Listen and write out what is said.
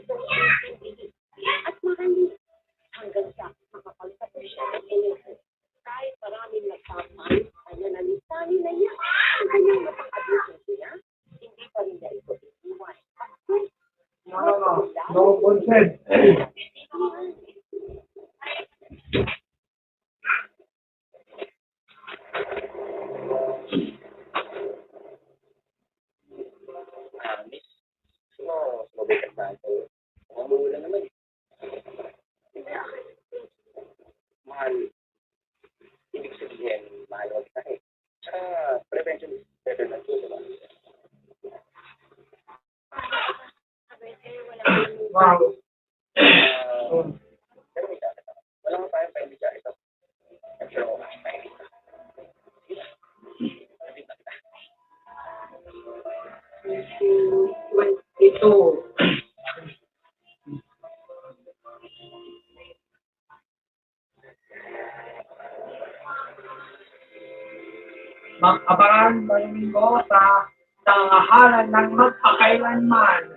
itong intindihin. At marami hanggang sa makapalitan mo siya ng energy. Kahit maraming nagpapay, kanya nalisanin na niya ang kanyang napang-abuso niya, hindi pa rin niya ito iiwan. No consent. Miss, sumabay ka sa ito. Mamulan naman. Mahal. Ibig sabihin, mahal mo kita eh. Tsaka, prevention is better than cure, diba? Wow. Pero may dati ka. Wala mo tayong paibigyan ito. I'm sure ako kasi paibigyan. Sige na. Paibigyan kita. 22. Mag-abangan ngayong linggo sa tangahalan ng magpakailanman.